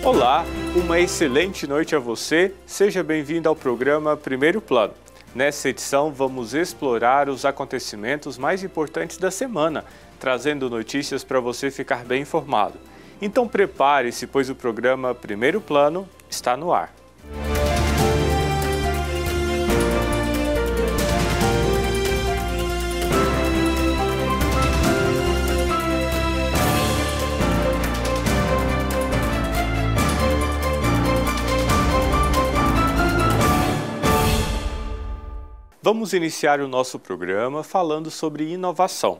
Olá, uma excelente noite a você. Seja bem-vindo ao programa Primeiro Plano. Nessa edição, vamos explorar os acontecimentos mais importantes da semana, trazendo notícias para você ficar bem informado. Então prepare-se, pois o programa Primeiro Plano está no ar. Vamos iniciar o nosso programa falando sobre inovação.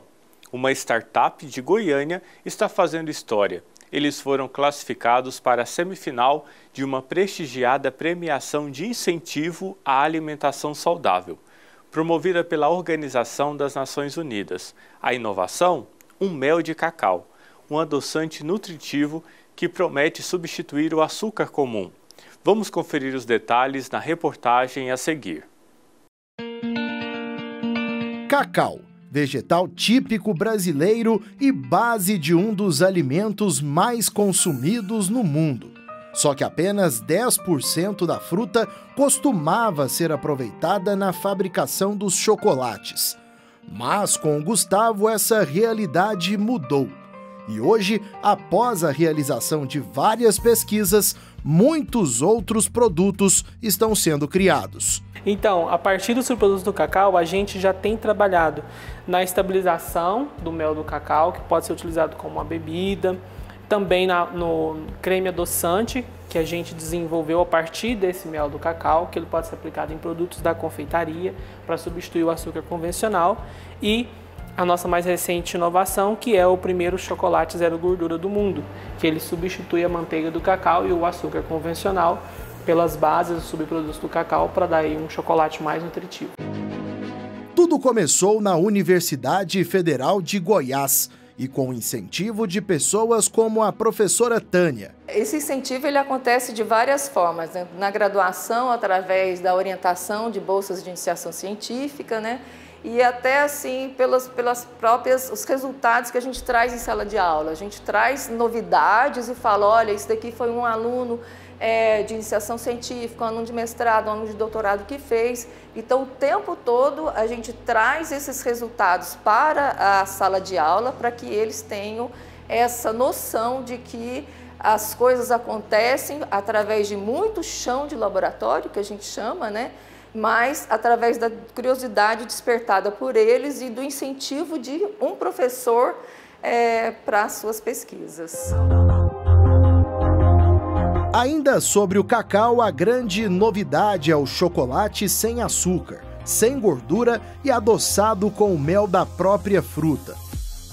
Uma startup de Goiânia está fazendo história. Eles foram classificados para a semifinal de uma prestigiada premiação de incentivo à alimentação saudável, promovida pela Organização das Nações Unidas. A inovação? Um mel de cacau, um adoçante nutritivo que promete substituir o açúcar comum. Vamos conferir os detalhes na reportagem a seguir. Cacau, vegetal típico brasileiro e base de um dos alimentos mais consumidos no mundo. Só que apenas 10% da fruta costumava ser aproveitada na fabricação dos chocolates. Mas com Gustavo essa realidade mudou. E hoje, após a realização de várias pesquisas, muitos outros produtos estão sendo criados. Então, a partir dos subprodutos do cacau, a gente já tem trabalhado na estabilização do mel do cacau, que pode ser utilizado como uma bebida, também no creme adoçante, que a gente desenvolveu a partir desse mel do cacau, que ele pode ser aplicado em produtos da confeitaria para substituir o açúcar convencional, e a nossa mais recente inovação, que é o primeiro chocolate zero gordura do mundo, que ele substitui a manteiga do cacau e o açúcar convencional pelas bases dos subprodutos do cacau para dar aí um chocolate mais nutritivo. Tudo começou na Universidade Federal de Goiás e com o incentivo de pessoas como a professora Tânia. Esse incentivo ele acontece de várias formas, né? Na graduação, através da orientação de bolsas de iniciação científica, né? E até assim pelas próprias os resultados que a gente traz em sala de aula. A gente traz novidades e fala, olha, isso daqui foi um aluno de iniciação científica, um aluno de mestrado, um aluno de doutorado que fez. Então, o tempo todo a gente traz esses resultados para a sala de aula para que eles tenham essa noção de que as coisas acontecem através de muito chão de laboratório, que a gente chama, né? Mas através da curiosidade despertada por eles e do incentivo de um professor para as suas pesquisas. Ainda sobre o cacau, a grande novidade é o chocolate sem açúcar, sem gordura e adoçado com o mel da própria fruta.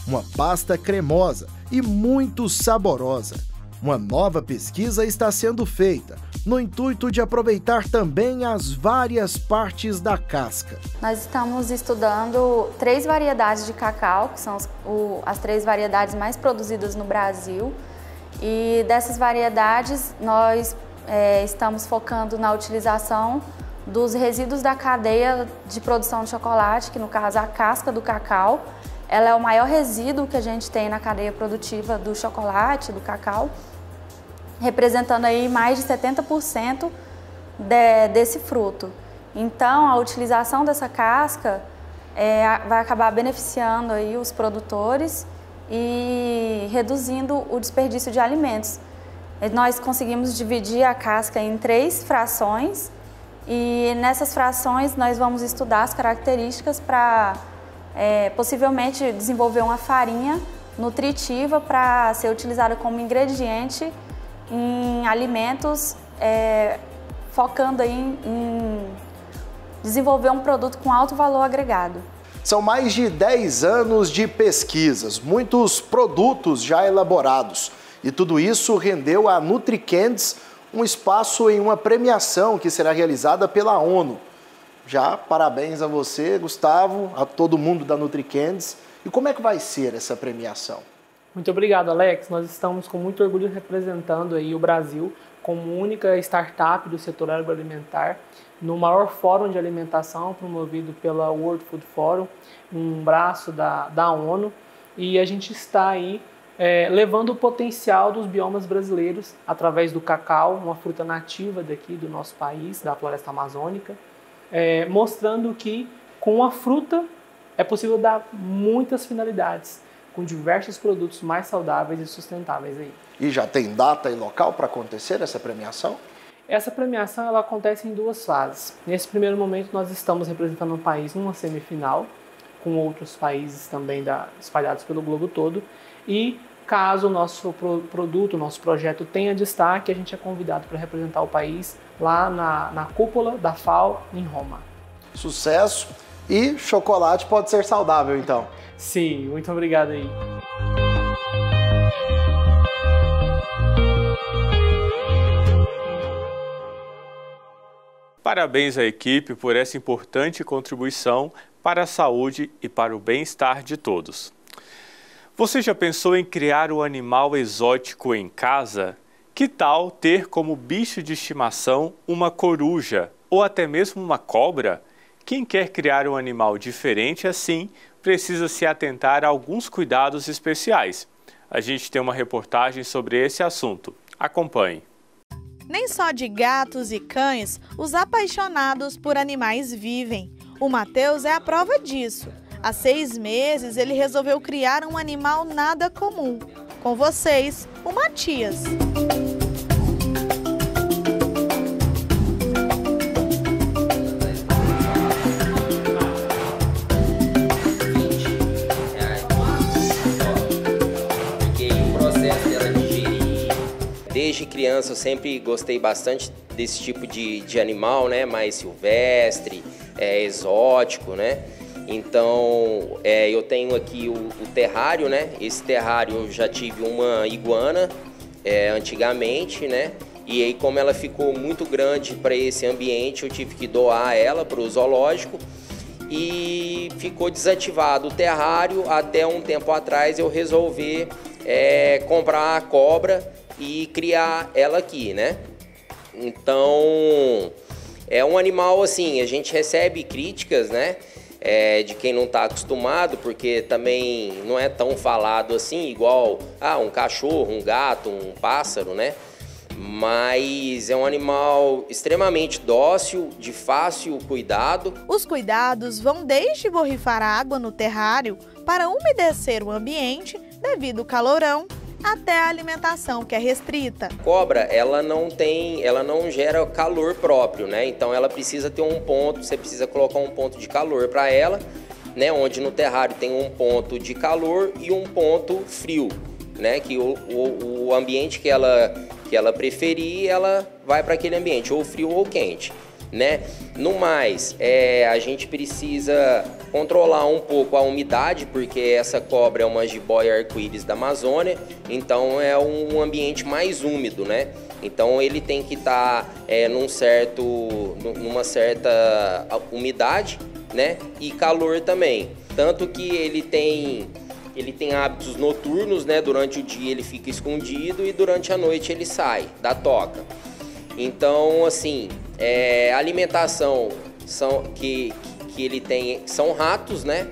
Uma pasta cremosa e muito saborosa. Uma nova pesquisa está sendo feita, no intuito de aproveitar também as várias partes da casca. Nós estamos estudando 3 variedades de cacau, que são as 3 variedades mais produzidas no Brasil. E dessas variedades, nós estamos focando na utilização dos resíduos da cadeia de produção de chocolate, que no caso a casca do cacau. Ela é o maior resíduo que a gente tem na cadeia produtiva do chocolate, do cacau, representando aí mais de 70% desse fruto. Então, a utilização dessa casca vai acabar beneficiando aí os produtores e reduzindo o desperdício de alimentos. Nós conseguimos dividir a casca em 3 frações e nessas frações nós vamos estudar as características para possivelmente desenvolver uma farinha nutritiva para ser utilizada como ingrediente em alimentos, focando aí em desenvolver um produto com alto valor agregado. São mais de 10 anos de pesquisas, muitos produtos já elaborados. E tudo isso rendeu à NutriCandies um espaço em uma premiação que será realizada pela ONU. Já parabéns a você, Gustavo, a todo mundo da NutriCandies. E como é que vai ser essa premiação? Muito obrigado, Alex. Nós estamos com muito orgulho representando aí o Brasil como única startup do setor agroalimentar no maior fórum de alimentação promovido pela World Food Forum, um braço da ONU, e a gente está aí levando o potencial dos biomas brasileiros através do cacau, uma fruta nativa daqui do nosso país, da floresta amazônica, mostrando que com a fruta é possível dar muitas finalidades, com diversos produtos mais saudáveis e sustentáveis aí. E já tem data e local para acontecer essa premiação? Essa premiação ela acontece em 2 fases. Nesse primeiro momento nós estamos representando o país numa semifinal, com outros países também espalhados pelo globo todo, e caso o nosso produto, o nosso projeto tenha destaque, a gente é convidado para representar o país lá na cúpula da FAO em Roma. Sucesso! E chocolate pode ser saudável, então. Sim, muito obrigado aí. Parabéns à equipe por essa importante contribuição para a saúde e para o bem-estar de todos. Você já pensou em criar um animal exótico em casa? Que tal ter como bicho de estimação uma coruja ou até mesmo uma cobra? Quem quer criar um animal diferente assim, precisa se atentar a alguns cuidados especiais. A gente tem uma reportagem sobre esse assunto. Acompanhe. Nem só de gatos e cães os apaixonados por animais vivem. O Matheus é a prova disso. Há 6 meses ele resolveu criar um animal nada comum. Com vocês, o Matias. Desde criança eu sempre gostei bastante desse tipo de animal, né? Mais silvestre, exótico, né? Então eu tenho aqui o terrário, né? Esse terrário eu já tive uma iguana antigamente, né? E aí como ela ficou muito grande para esse ambiente, eu tive que doar ela para o zoológico e ficou desativado o terrário até um tempo atrás eu resolvi comprar a cobra e criar ela aqui, né? Então, é um animal assim, a gente recebe críticas, né? De quem não está acostumado, porque também não é tão falado assim, igual um cachorro, um gato, um pássaro, né? Mas é um animal extremamente dócil, de fácil cuidado. Os cuidados vão desde borrifar água no terrário para umedecer o ambiente devido ao calorão, até a alimentação, que é restrita. A cobra, ela não gera calor próprio, né? Então ela precisa ter um ponto, você precisa colocar um ponto de calor para ela, né? Onde no terrário tem um ponto de calor e um ponto frio, né? Que o ambiente que ela preferir, ela vai para aquele ambiente, ou frio ou quente, né? No mais, a gente precisa controlar um pouco a umidade, porque essa cobra é uma jiboia arco-íris da Amazônia, então é um ambiente mais úmido, né? Então ele tem que estar numa certa umidade, né? E calor também. Tanto que ele tem hábitos noturnos, né? Durante o dia ele fica escondido e durante a noite ele sai da toca. Então, assim, a alimentação que ele tem são ratos, né?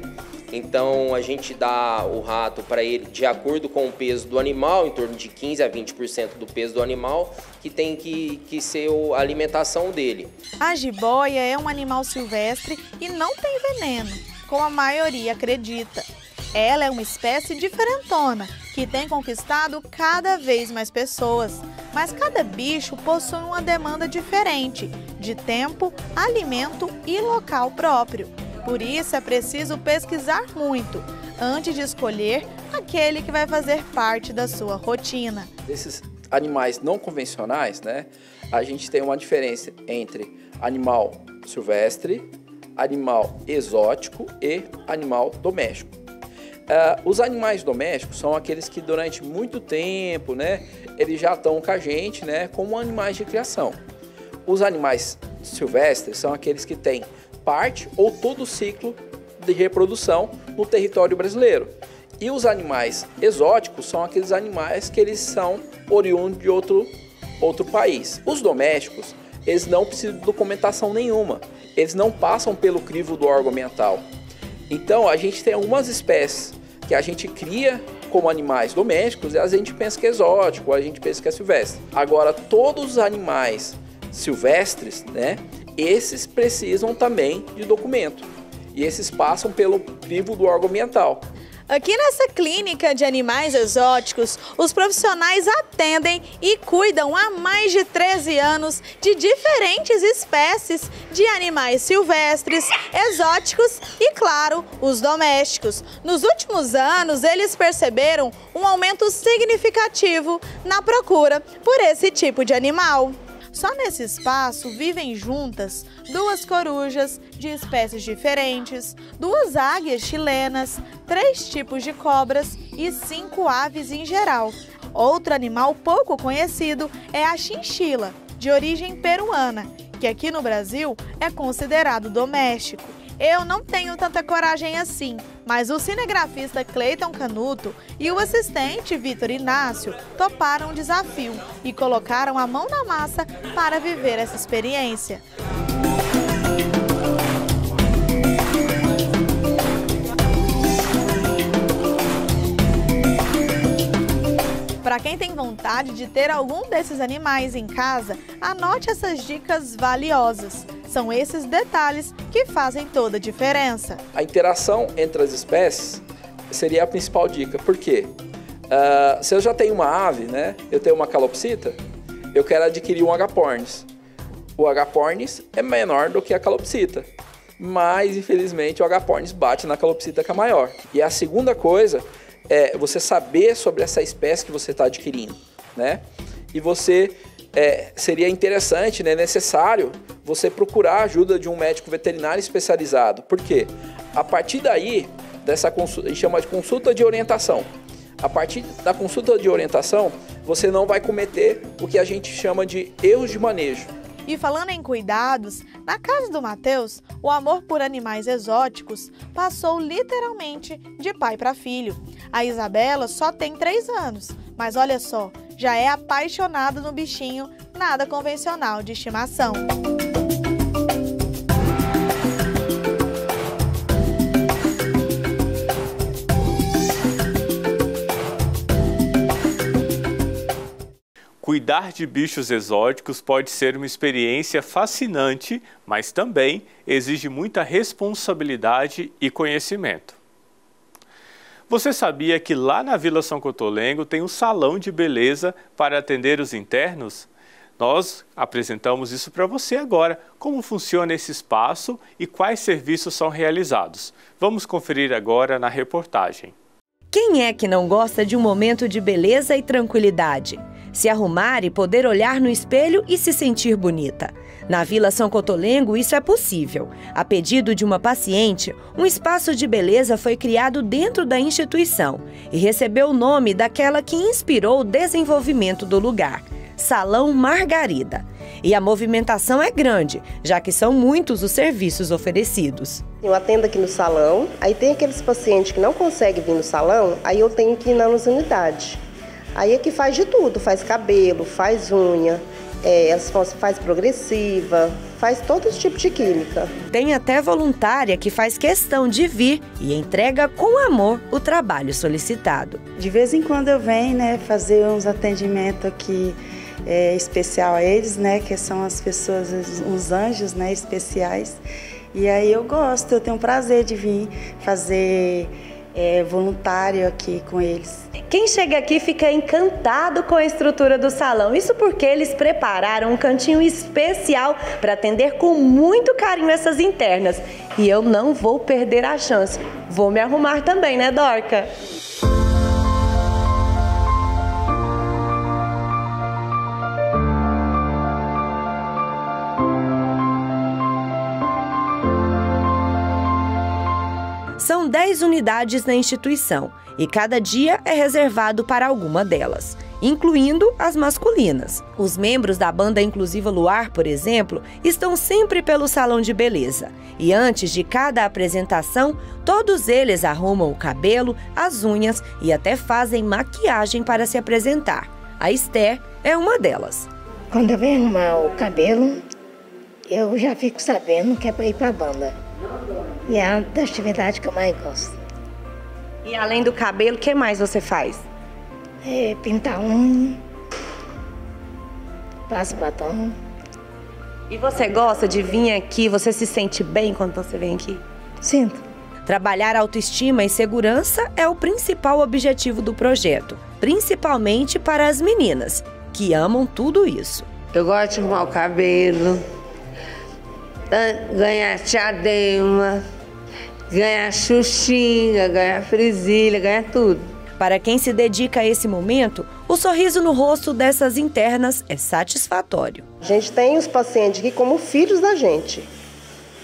Então a gente dá o rato para ele de acordo com o peso do animal, em torno de 15 a 20% do peso do animal, que tem que ser a alimentação dele. A jiboia é um animal silvestre e não tem veneno, como a maioria acredita. Ela é uma espécie diferentona, que tem conquistado cada vez mais pessoas. Mas cada bicho possui uma demanda diferente, de tempo, alimento e local próprio. Por isso é preciso pesquisar muito, antes de escolher aquele que vai fazer parte da sua rotina. Desses animais não convencionais, né, a gente tem uma diferença entre animal silvestre, animal exótico e animal doméstico. Os animais domésticos são aqueles que durante muito tempo, né, eles já estão com a gente, né, como animais de criação. Os animais silvestres são aqueles que têm parte ou todo o ciclo de reprodução no território brasileiro. E os animais exóticos são aqueles animais que eles são oriundos de outro país. Os domésticos, eles não precisam de documentação nenhuma, eles não passam pelo crivo do órgão ambiental. Então a gente tem algumas espécies que a gente cria como animais domésticos, a gente pensa que é exótico, a gente pensa que é silvestre. Agora, todos os animais silvestres, né, esses precisam também de documento. E esses passam pelo crivo do órgão ambiental. Aqui nessa clínica de animais exóticos, os profissionais atendem e cuidam há mais de 13 anos de diferentes espécies de animais silvestres, exóticos e, claro, os domésticos. Nos últimos anos, eles perceberam um aumento significativo na procura por esse tipo de animal. Só nesse espaço vivem juntas 2 corujas de espécies diferentes, 2 águias chilenas, 3 tipos de cobras e 5 aves em geral. Outro animal pouco conhecido é a chinchila, de origem peruana, que aqui no Brasil é considerado doméstico. Eu não tenho tanta coragem assim, mas o cinegrafista Cleiton Canuto e o assistente Vitor Inácio toparam o desafio e colocaram a mão na massa para viver essa experiência. Para quem tem vontade de ter algum desses animais em casa, anote essas dicas valiosas. São esses detalhes que fazem toda a diferença. A interação entre as espécies seria a principal dica. Por quê? Se eu já tenho uma ave, né, eu tenho uma calopsita, eu quero adquirir um agapornis. O agapornis é menor do que a calopsita, mas infelizmente o agapornis bate na calopsita que é maior. E a segunda coisa é você saber sobre essa espécie que você está adquirindo, né? E você seria interessante, né, necessário você procurar a ajuda de um médico veterinário especializado. Por quê? A partir daí, dessa consulta, a gente chama de consulta de orientação. A partir da consulta de orientação, você não vai cometer o que a gente chama de erros de manejo. E falando em cuidados, na casa do Matheus, o amor por animais exóticos passou literalmente de pai para filho. A Isabela só tem 3 anos, mas olha só, já é apaixonada no bichinho nada convencional de estimação. Cuidar de bichos exóticos pode ser uma experiência fascinante, mas também exige muita responsabilidade e conhecimento. Você sabia que lá na Vila São Cotolengo tem um salão de beleza para atender os internos? Nós apresentamos isso para você agora, como funciona esse espaço e quais serviços são realizados. Vamos conferir agora na reportagem. Quem é que não gosta de um momento de beleza e tranquilidade? Se arrumar e poder olhar no espelho e se sentir bonita. Na Vila São Cotolengo isso é possível. A pedido de uma paciente, um espaço de beleza foi criado dentro da instituição e recebeu o nome daquela que inspirou o desenvolvimento do lugar, Salão Margarida. E a movimentação é grande, já que são muitos os serviços oferecidos. Eu atendo aqui no salão, aí tem aqueles pacientes que não conseguem vir no salão, aí eu tenho que ir nas unidades. Aí é que faz de tudo, faz cabelo, faz unha, faz progressiva, faz todo tipo de clínica. Tem até voluntária que faz questão de vir e entrega com amor o trabalho solicitado. De vez em quando eu venho, né, fazer uns atendimentos aqui especial a eles, né, que são as pessoas, os anjos, né, especiais. E aí eu gosto, eu tenho prazer de vir fazer voluntário aqui com eles. Quem chega aqui fica encantado com a estrutura do salão. Isso porque eles prepararam um cantinho especial para atender com muito carinho essas internas. E eu não vou perder a chance. Vou me arrumar também, né, Dorca? São 10 unidades na instituição e cada dia é reservado para alguma delas, incluindo as masculinas. Os membros da banda inclusiva Luar, por exemplo, estão sempre pelo salão de beleza. E antes de cada apresentação, todos eles arrumam o cabelo, as unhas e até fazem maquiagem para se apresentar. A Esther é uma delas. Quando eu venho arrumar o cabelo, eu já fico sabendo que é para ir para a banda. E é uma das atividades que eu mais gosto. E além do cabelo, o que mais você faz? Pintar unha, passo batom. E você gosta de vir aqui? Você se sente bem quando você vem aqui? Sinto. Trabalhar autoestima e segurança é o principal objetivo do projeto, principalmente para as meninas, que amam tudo isso. Eu gosto de arrumar o cabelo, ganhar diadema, ganhar xuxinha, ganhar frisilha, ganhar tudo. Para quem se dedica a esse momento, o sorriso no rosto dessas internas é satisfatório. A gente tem os pacientes aqui como filhos da gente.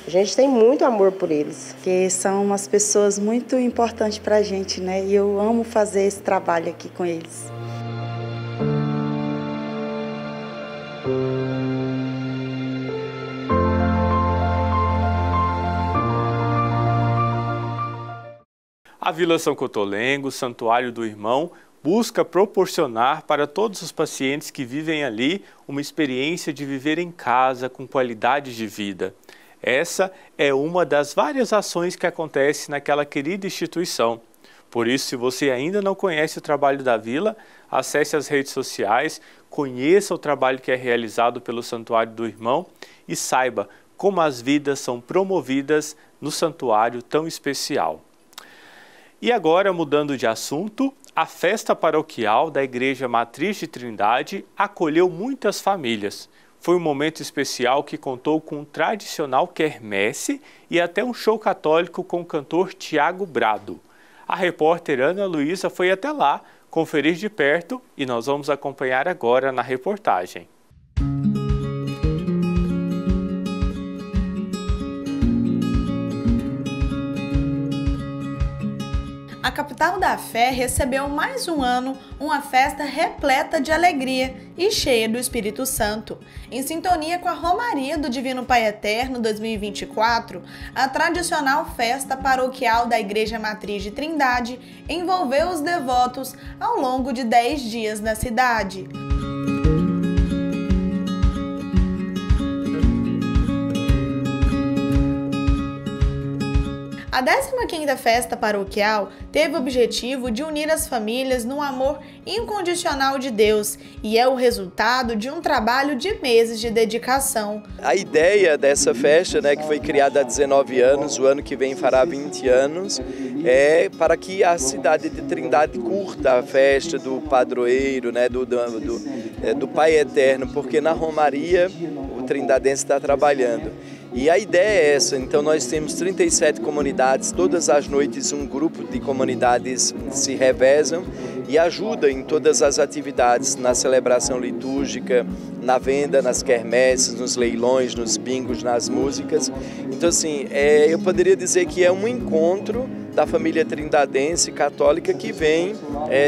A gente tem muito amor por eles. Porque são umas pessoas muito importantes para a gente, né? E eu amo fazer esse trabalho aqui com eles. A Vila São Cotolengo, Santuário do Irmão, busca proporcionar para todos os pacientes que vivem ali uma experiência de viver em casa com qualidade de vida. Essa é uma das várias ações que acontece naquela querida instituição. Por isso, se você ainda não conhece o trabalho da Vila, acesse as redes sociais, conheça o trabalho que é realizado pelo Santuário do Irmão e saiba como as vidas são promovidas no santuário tão especial. E agora, mudando de assunto, a festa paroquial da Igreja Matriz de Trindade acolheu muitas famílias. Foi um momento especial que contou com um tradicional quermesse e até um show católico com o cantor Tiago Brado. A repórter Ana Luísa foi até lá conferir de perto e nós vamos acompanhar agora na reportagem. A capital da fé recebeu mais um ano uma festa repleta de alegria e cheia do Espírito Santo. Em sintonia com a Romaria do Divino Pai Eterno 2024, a tradicional festa paroquial da Igreja Matriz de Trindade envolveu os devotos ao longo de 10 dias na cidade. A 15ª festa paroquial teve o objetivo de unir as famílias no amor incondicional de Deus e é o resultado de um trabalho de meses de dedicação. A ideia dessa festa, que foi criada há 19 anos, o ano que vem fará 20 anos, é para que a cidade de Trindade curta a festa do padroeiro, do Pai Eterno, porque na Romaria o trindadense está trabalhando. E a ideia é essa, então nós temos 37 comunidades, todas as noites um grupo de comunidades se revezam e ajudam em todas as atividades, na celebração litúrgica, na venda, nas quermesses, nos leilões, nos bingos, nas músicas. Então assim, eu poderia dizer que é um encontro da família trindadense católica que vem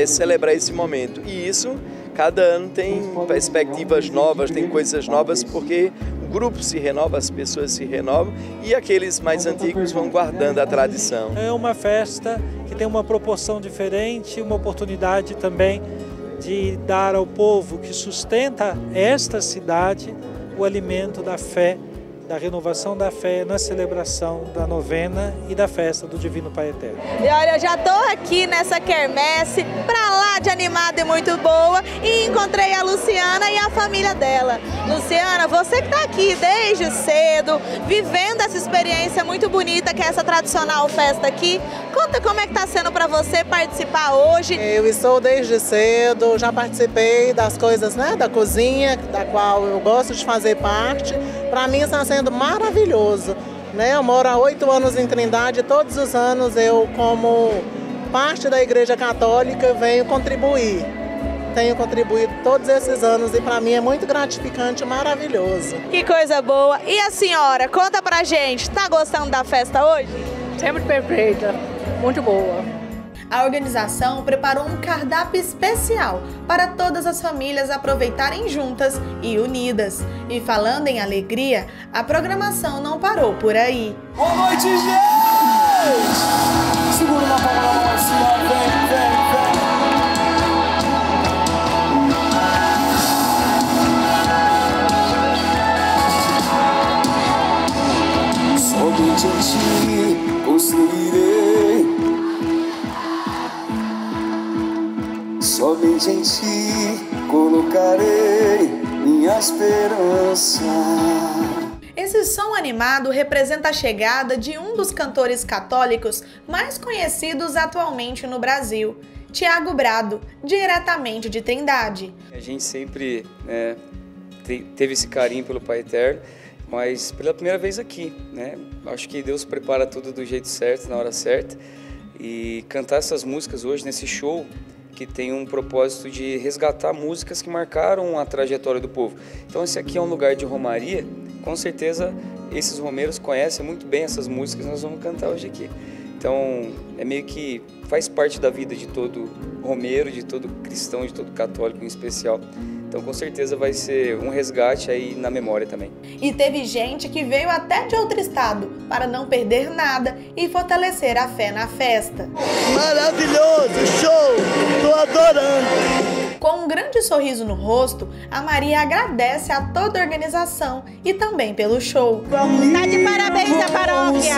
celebrar esse momento. E isso, cada ano tem perspectivas novas, tem coisas novas, porque o grupo se renova, as pessoas se renovam e aqueles mais antigos vão guardando a tradição. É uma festa que tem uma proporção diferente, uma oportunidade também de dar ao povo que sustenta esta cidade o alimento da fé, da renovação da fé na celebração da novena e da festa do Divino Pai Eterno. E olha, eu já estou aqui nessa quermesse, pra lá de animada e muito boa, e encontrei a Luciana e a família dela. Luciana, você que está aqui desde cedo, vivendo essa experiência muito bonita que é essa tradicional festa aqui, conta como é que está sendo para você participar hoje. Eu estou desde cedo, já participei das coisas, da cozinha, da qual eu gosto de fazer parte. Para mim está sendo maravilhoso, Eu moro há 8 anos em Trindade, todos os anos eu, como parte da Igreja Católica, venho contribuir. Tenho contribuído todos esses anos e para mim é muito gratificante e maravilhoso. Que coisa boa! E a senhora, conta pra gente, tá gostando da festa hoje? Sempre perfeita, muito boa. A organização preparou um cardápio especial para todas as famílias aproveitarem juntas e unidas. E falando em alegria, a programação não parou por aí. Boa noite, gente! Segura na palma da mão assim, ó, vem, vem, vem. Somente em ti conseguirei somente em ti colocarei minha esperança. Esse som animado representa a chegada de um dos cantores católicos mais conhecidos atualmente no Brasil, Thiago Brado, diretamente de Trindade. A gente sempre teve esse carinho pelo Pai Eterno, mas pela primeira vez aqui, né? Acho que Deus prepara tudo do jeito certo, na hora certa, e cantar essas músicas hoje nesse show que tem um propósito de resgatar músicas que marcaram a trajetória do povo. Então esse aqui é um lugar de romaria, com certeza esses romeiros conhecem muito bem essas músicas que nós vamos cantar hoje aqui. Então é meio que faz parte da vida de todo romeiro, de todo cristão, de todo católico em especial. Então com certeza vai ser um resgate aí na memória também. E teve gente que veio até de outro estado para não perder nada e fortalecer a fé na festa. Maravilhoso, show! Tô adorando! Com um grande sorriso no rosto, a Maria agradece a toda a organização e também pelo show. Tá de parabéns a paróquia!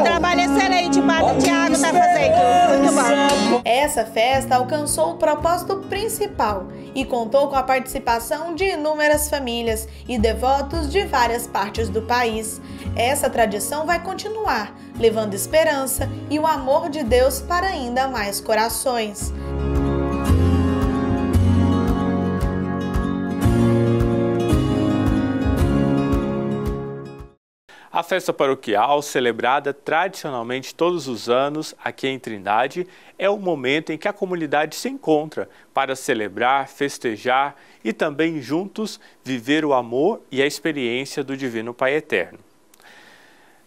Trabalho excelente, o Padre Thiago tá fazendo, muito bom. Essa festa alcançou o propósito principal e contou com a participação de inúmeras famílias e devotos de várias partes do país. Essa tradição vai continuar, levando esperança e o amor de Deus para ainda mais corações. A festa paroquial, celebrada tradicionalmente todos os anos aqui em Trindade, é o momento em que a comunidade se encontra para celebrar, festejar e também juntos viver o amor e a experiência do Divino Pai Eterno.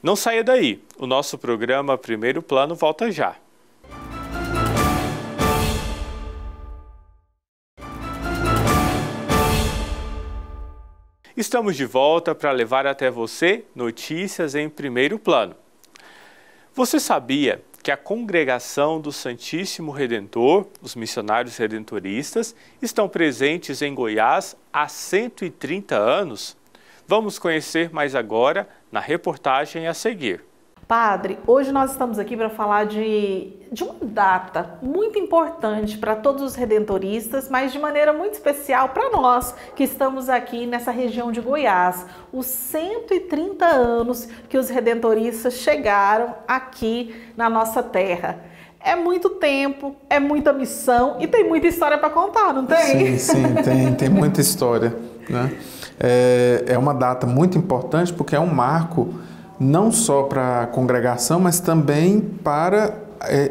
Não saia daí, o nosso programa Primeiro Plano volta já. Estamos de volta para levar até você notícias em primeiro plano. Você sabia que a Congregação do Santíssimo Redentor, os missionários redentoristas, estão presentes em Goiás há 130 anos? Vamos conhecer mais agora na reportagem a seguir. Padre, hoje nós estamos aqui para falar de uma data muito importante para todos os redentoristas, mas de maneira muito especial para nós que estamos aqui nessa região de Goiás. Os 130 anos que os redentoristas chegaram aqui na nossa terra. É muito tempo, é muita missão e tem muita história para contar, não tem? Sim, tem muita história, né? É uma data muito importante porque é um marco não só para a congregação, mas também para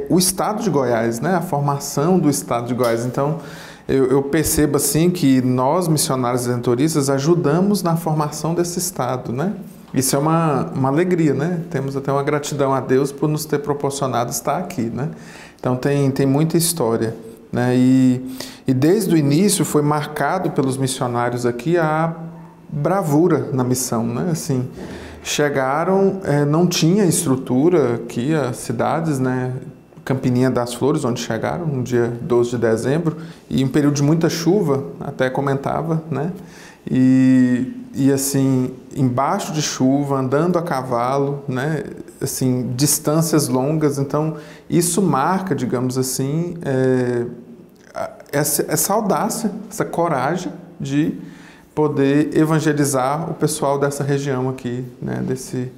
o estado de Goiás, né? A formação do estado de Goiás. Então, eu percebo assim que nós, missionários redentoristas, ajudamos na formação desse estado, né? Isso é uma alegria, né? Temos até uma gratidão a Deus por nos ter proporcionado estar aqui, né? Então, tem muita história, né? E desde o início foi marcado pelos missionários aqui a bravura na missão, né? Assim, chegaram, não tinha estrutura aqui, as cidades, né? Campininha das Flores, onde chegaram, no dia 12 de dezembro, e um período de muita chuva, até comentava, né? E assim, embaixo de chuva, andando a cavalo, né? Assim, distâncias longas, então isso marca, digamos assim, essa audácia, essa coragem de poder evangelizar o pessoal dessa região aqui, né, desse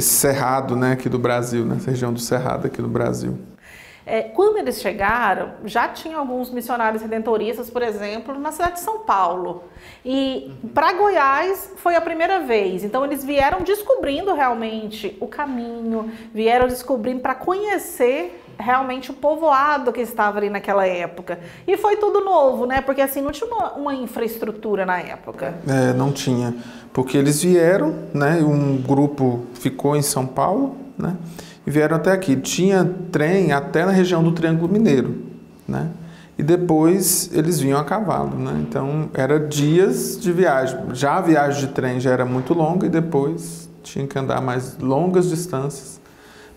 cerrado, né, aqui do Brasil, nessa região do Cerrado aqui do Brasil. Quando eles chegaram, já tinha alguns missionários redentoristas, por exemplo, na cidade de São Paulo. E para Goiás foi a primeira vez. Então eles vieram descobrindo realmente o caminho, vieram descobrindo para conhecer realmente o povoado que estava ali naquela época. E foi tudo novo, né? Porque assim, não tinha uma infraestrutura na época. Não tinha. Porque eles vieram, né? Um grupo ficou em São Paulo, né? E vieram até aqui. Tinha trem até na região do Triângulo Mineiro, né? E depois eles vinham a cavalo, né? Então, era dias de viagem. Já a viagem de trem já era muito longa e depois tinha que andar mais longas distâncias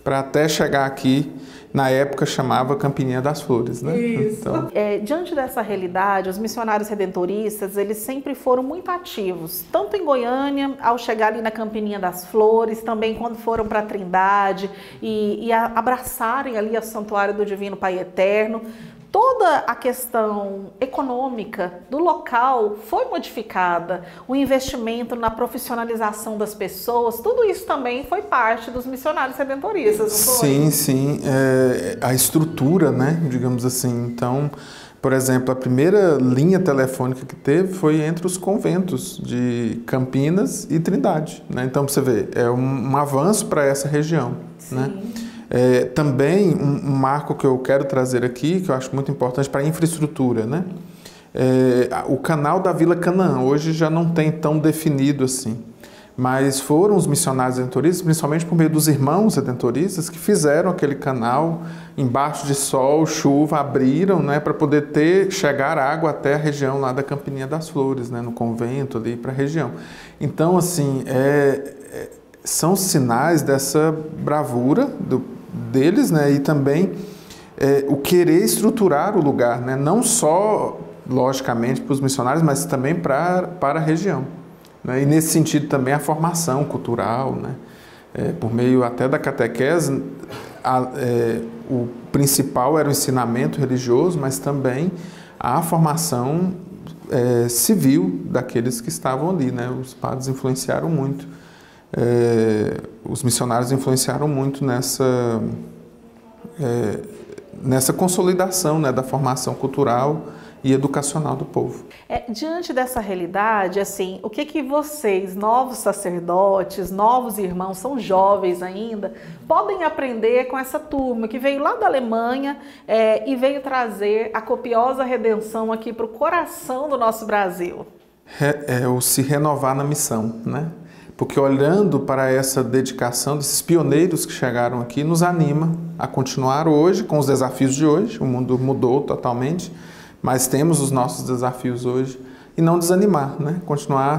para até chegar aqui. na época chamava Campininha das Flores, né? Isso. Então... diante dessa realidade, os missionários redentoristas, eles sempre foram muito ativos, tanto em Goiânia, ao chegar ali na Campininha das Flores, também quando foram para a Trindade e abraçarem ali o Santuário do Divino Pai Eterno. Toda a questão econômica do local foi modificada, o investimento na profissionalização das pessoas, tudo isso também foi parte dos missionários redentoristas, não foi? Sim, sim. A estrutura, né, digamos assim. Então, por exemplo, a primeira linha telefônica que teve foi entre os conventos de Campinas e Trindade, né? Então, você vê, é um avanço para essa região, Sim. né? Também um marco que eu quero trazer aqui, que eu acho muito importante para a infraestrutura, né? O canal da Vila Canaã, hoje já não tem tão definido assim, mas foram os missionários redentoristas, principalmente por meio dos irmãos redentoristas, que fizeram aquele canal embaixo de sol, chuva, abriram, né, para poder chegar água até a região lá da Campininha das Flores, né, no convento ali para a região. Então, assim, são sinais dessa bravura deles, né, e também o querer estruturar o lugar, né, não só, logicamente, para os missionários, mas também para a região, né, e nesse sentido também a formação cultural, né, por meio até da catequese, o principal era o ensinamento religioso, mas também a formação civil daqueles que estavam ali, né, os padres influenciaram muito. Os missionários influenciaram muito nessa consolidação, né, da formação cultural e educacional do povo. Diante dessa realidade, assim, o que vocês, novos sacerdotes, novos irmãos, são jovens ainda, podem aprender com essa turma que veio lá da Alemanha e veio trazer a copiosa redenção aqui para o coração do nosso Brasil? O se renovar na missão, né? Porque olhando para essa dedicação desses pioneiros que chegaram aqui, nos anima a continuar hoje com os desafios de hoje. O mundo mudou totalmente, mas temos os nossos desafios hoje. E não desanimar, né? Continuar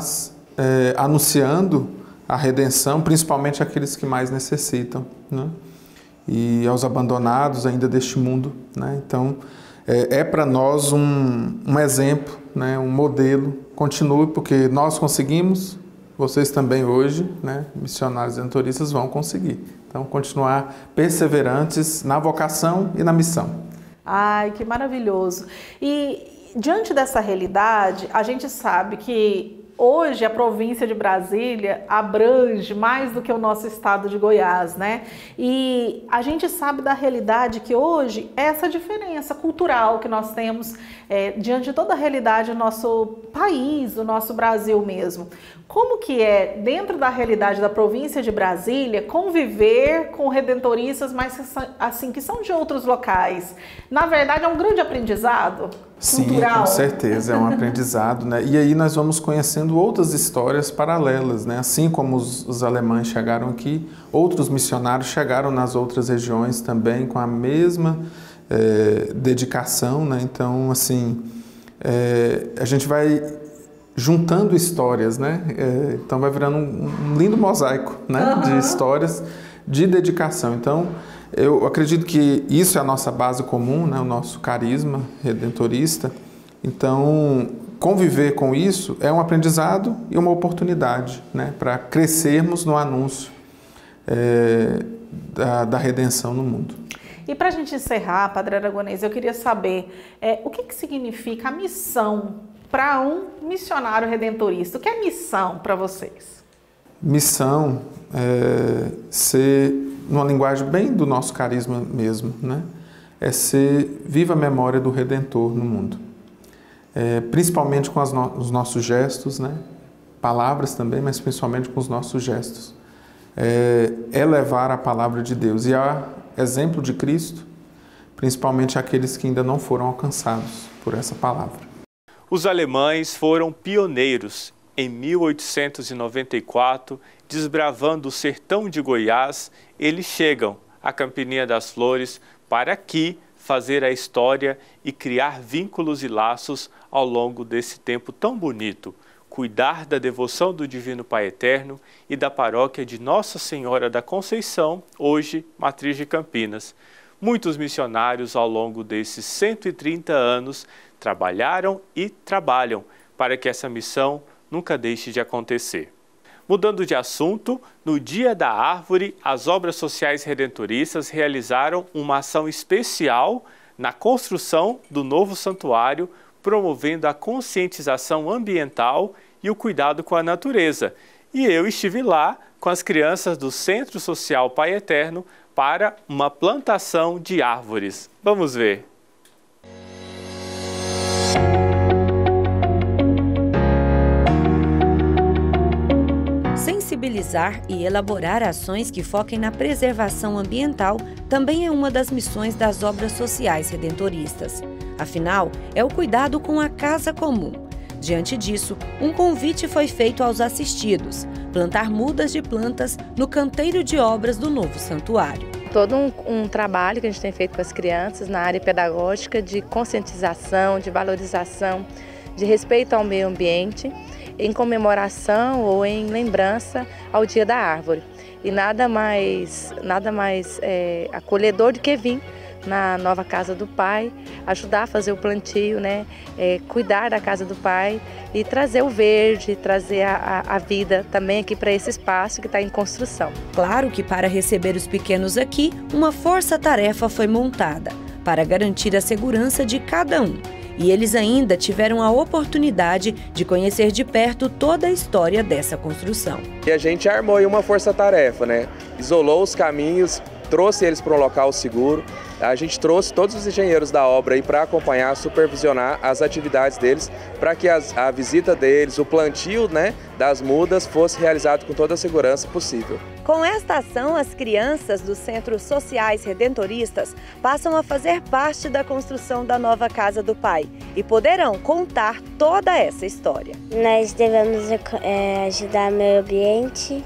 anunciando a redenção, principalmente àqueles que mais necessitam, né? E aos abandonados ainda deste mundo, né? Então, para nós um exemplo, né? Um modelo. Continue, porque nós conseguimos. Vocês também hoje, né, missionários redentoristas, vão conseguir. Então, continuar perseverantes na vocação e na missão. Ai, que maravilhoso. E diante dessa realidade, a gente sabe que hoje a província de Brasília abrange mais do que o nosso estado de Goiás, né? E a gente sabe da realidade que hoje é essa diferença cultural que nós temos diante de toda a realidade do nosso país, do nosso Brasil mesmo. Como que é, dentro da realidade da província de Brasília, conviver com redentoristas, mas assim, que são de outros locais? Na verdade, é um grande aprendizado cultural. Sim, com certeza, é um aprendizado, né? E aí nós vamos conhecendo outras histórias paralelas, né? Assim como os alemães chegaram aqui, outros missionários chegaram nas outras regiões também com a mesma dedicação, né? Então, assim, a gente vai juntando histórias, né? Então vai virando um lindo mosaico, né? De histórias de dedicação. Então, eu acredito que isso é a nossa base comum, né? O nosso carisma redentorista. Então, conviver com isso é um aprendizado e uma oportunidade, né? Para crescermos no anúncio da redenção no mundo. E para a gente encerrar, Padre Aragonês, eu queria saber o que significa a missão para um missionário redentorista. O que é missão para vocês? Missão ser, numa linguagem bem do nosso carisma mesmo, né? É ser viva a memória do Redentor no mundo. Principalmente com os nossos gestos, né? Palavras também, mas principalmente com os nossos gestos. É levar a palavra de Deus. E a exemplo de Cristo, principalmente aqueles que ainda não foram alcançados por essa palavra. Os alemães foram pioneiros. Em 1894, desbravando o sertão de Goiás, eles chegam à Campininha das Flores para aqui fazer a história e criar vínculos e laços ao longo desse tempo tão bonito. Cuidar da devoção do Divino Pai Eterno e da paróquia de Nossa Senhora da Conceição, hoje Matriz de Campinas. Muitos missionários ao longo desses 130 anos trabalharam e trabalham para que essa missão nunca deixe de acontecer. Mudando de assunto, no Dia da Árvore, as Obras Sociais Redentoristas realizaram uma ação especial na construção do novo santuário, promovendo a conscientização ambiental e o cuidado com a natureza. E eu estive lá com as crianças do Centro Social Pai Eterno para uma plantação de árvores. Vamos ver. Sensibilizar e elaborar ações que foquem na preservação ambiental também é uma das missões das Obras Sociais Redentoristas. Afinal, é o cuidado com a casa comum. Diante disso, um convite foi feito aos assistidos: plantar mudas de plantas no canteiro de obras do novo santuário. Todo um trabalho que a gente tem feito com as crianças na área pedagógica de conscientização, de valorização, de respeito ao meio ambiente, em comemoração ou em lembrança ao Dia da Árvore. E nada mais acolhedor do que vir na nova casa do Pai, ajudar a fazer o plantio, né? Cuidar da casa do Pai e trazer o verde, trazer a vida também aqui para esse espaço que está em construção. Claro que para receber os pequenos aqui, uma força-tarefa foi montada para garantir a segurança de cada um. E eles ainda tiveram a oportunidade de conhecer de perto toda a história dessa construção. E a gente armou aí uma força-tarefa, né? Isolou os caminhos, trouxe eles para um local seguro. A gente trouxe todos os engenheiros da obra aí para acompanhar, supervisionar as atividades deles, para que a visita deles, o plantio, né, das mudas fosse realizado com toda a segurança possível. Com esta ação, as crianças dos Centros Sociais Redentoristas passam a fazer parte da construção da nova Casa do Pai e poderão contar toda essa história. Nós devemos ajudar o meio ambiente,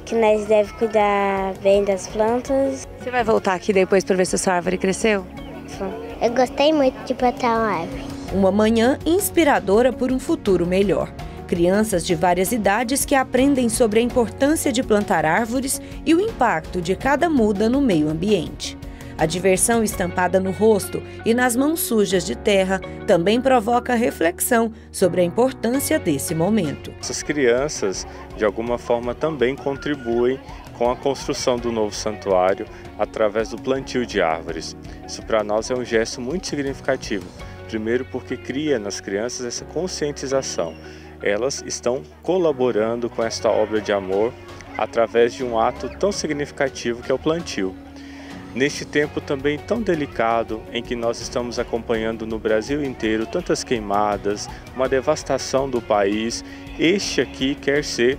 que nós devemos cuidar bem das plantas. Você vai voltar aqui depois para ver se a sua árvore cresceu? Eu gostei muito de plantar uma árvore. Uma manhã inspiradora por um futuro melhor. Crianças de várias idades que aprendem sobre a importância de plantar árvores e o impacto de cada muda no meio ambiente. A diversão estampada no rosto e nas mãos sujas de terra também provoca reflexão sobre a importância desse momento. Essas crianças, de alguma forma, também contribuem com a construção do novo santuário através do plantio de árvores. Isso para nós é um gesto muito significativo. Primeiro porque cria nas crianças essa conscientização. Elas estão colaborando com esta obra de amor através de um ato tão significativo que é o plantio. Neste tempo também tão delicado em que nós estamos acompanhando no Brasil inteiro tantas queimadas, uma devastação do país, este aqui quer ser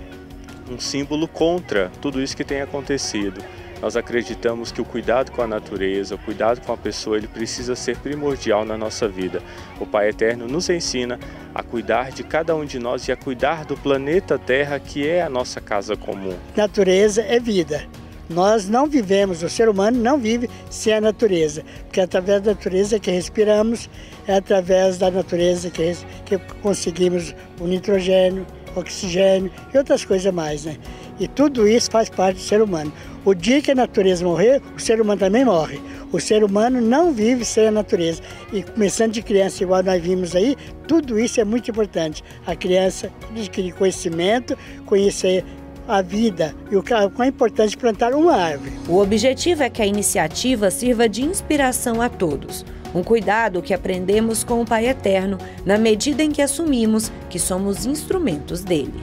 um símbolo contra tudo isso que tem acontecido. Nós acreditamos que o cuidado com a natureza, o cuidado com a pessoa, ele precisa ser primordial na nossa vida. O Pai Eterno nos ensina a cuidar de cada um de nós e a cuidar do planeta Terra, que é a nossa casa comum. Natureza é vida. Nós não vivemos, o ser humano não vive sem a natureza, porque é através da natureza que respiramos, é através da natureza que conseguimos o nitrogênio, oxigênio e outras coisas mais, né? E tudo isso faz parte do ser humano. O dia que a natureza morrer, o ser humano também morre. O ser humano não vive sem a natureza. E começando de criança, igual nós vimos aí, tudo isso é muito importante. A criança adquirir conhecimento, conhecer a vida e o quão é importante plantar uma árvore. O objetivo é que a iniciativa sirva de inspiração a todos. Um cuidado que aprendemos com o Pai Eterno na medida em que assumimos que somos instrumentos dele.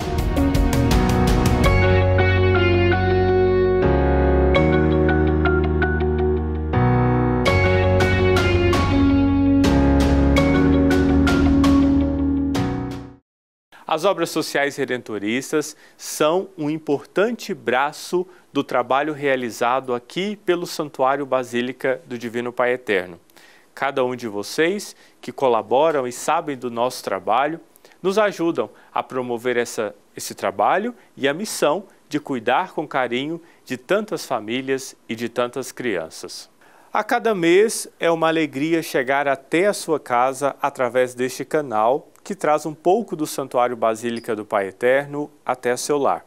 As obras sociais redentoristas são um importante braço do trabalho realizado aqui pelo Santuário Basílica do Divino Pai Eterno. Cada um de vocês que colaboram e sabem do nosso trabalho, nos ajudam a promover esse trabalho e a missão de cuidar com carinho de tantas famílias e de tantas crianças. A cada mês é uma alegria chegar até a sua casa através deste canal que traz um pouco do Santuário Basílica do Pai Eterno até seu lar,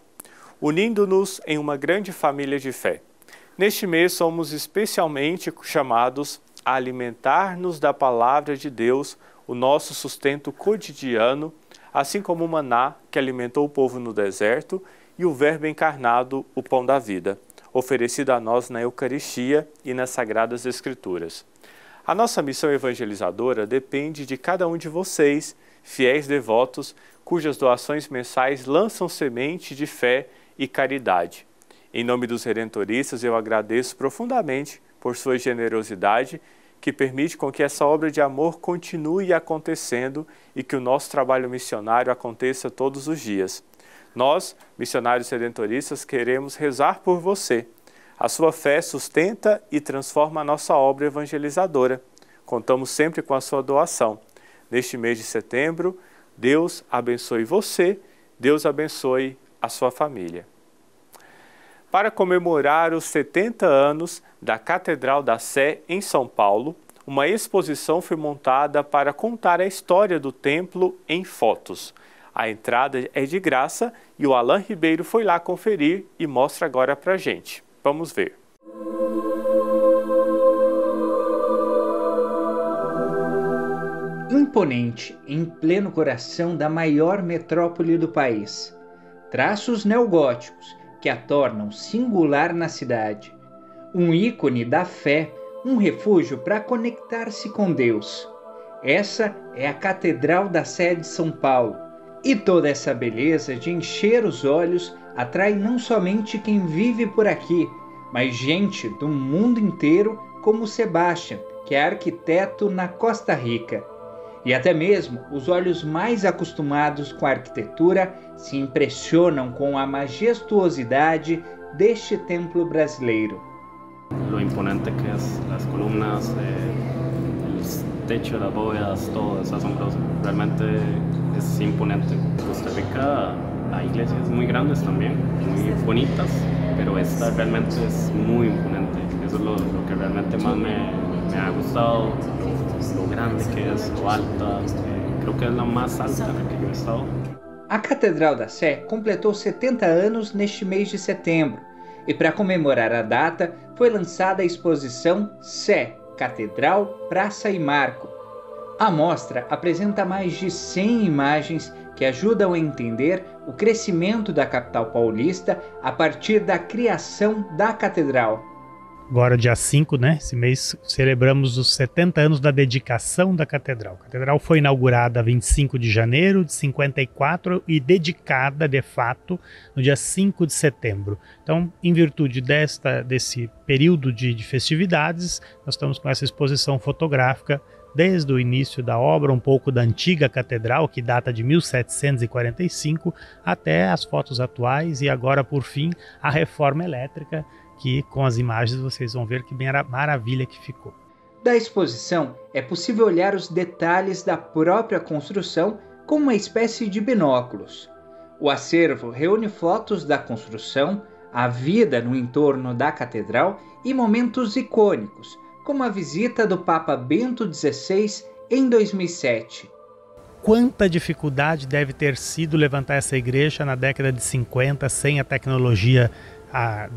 unindo-nos em uma grande família de fé. Neste mês somos especialmente chamados a alimentar-nos da palavra de Deus, o nosso sustento cotidiano, assim como o maná que alimentou o povo no deserto e o Verbo encarnado, o pão da vida, oferecido a nós na Eucaristia e nas Sagradas Escrituras. A nossa missão evangelizadora depende de cada um de vocês, fiéis devotos, cujas doações mensais lançam semente de fé e caridade. Em nome dos Redentoristas, eu agradeço profundamente por sua generosidade, que permite com que essa obra de amor continue acontecendo e que o nosso trabalho missionário aconteça todos os dias. Nós, missionários redentoristas, queremos rezar por você. A sua fé sustenta e transforma a nossa obra evangelizadora. Contamos sempre com a sua doação. Neste mês de setembro, Deus abençoe você, Deus abençoe a sua família. Para comemorar os 70 anos da Catedral da Sé, em São Paulo, uma exposição foi montada para contar a história do templo em fotos. A entrada é de graça e o Alan Ribeiro foi lá conferir e mostra agora pra gente. Vamos ver. Imponente, em pleno coração da maior metrópole do país. Traços neogóticos que a tornam singular na cidade. Um ícone da fé, um refúgio para conectar-se com Deus. Essa é a Catedral da Sé de São Paulo. E toda essa beleza de encher os olhos atrai não somente quem vive por aqui, mas gente do mundo inteiro como Sebastian, que é arquiteto na Costa Rica. E até mesmo os olhos mais acostumados com a arquitetura se impressionam com a majestuosidade deste templo brasileiro. Lo imponente que es, las columnas, el techo, las bóvedas, todo es asombroso. Realmente es imponente. En Costa Rica hay iglesias muy grandes también, muy bonitas, pero esta realmente es muy imponente. Eso es lo que realmente más me ha gustado. Lo grande que es, lo alta, creo que es la más alta en la que yo he estado. A Catedral da Sé completou 70 anos neste mês de setembro, e para comemorar a data foi lançada a exposição Sé, Catedral, Praça e Marco. A mostra apresenta mais de 100 imagens que ajudam a entender o crescimento da capital paulista a partir da criação da catedral. Agora, dia 5, né? Esse mês, celebramos os 70 anos da dedicação da Catedral. A Catedral foi inaugurada 25 de janeiro de 54 e dedicada, de fato, no dia 5 de setembro. Então, em virtude desse período de festividades, nós estamos com essa exposição fotográfica desde o início da obra, um pouco da antiga catedral, que data de 1745, até as fotos atuais e agora, por fim, a reforma elétrica, que com as imagens vocês vão ver que maravilha que ficou. Da exposição é possível olhar os detalhes da própria construção com uma espécie de binóculos. O acervo reúne fotos da construção, a vida no entorno da catedral e momentos icônicos, como a visita do Papa Bento XVI em 2007. Quanta dificuldade deve ter sido levantar essa igreja na década de 50 sem a tecnologia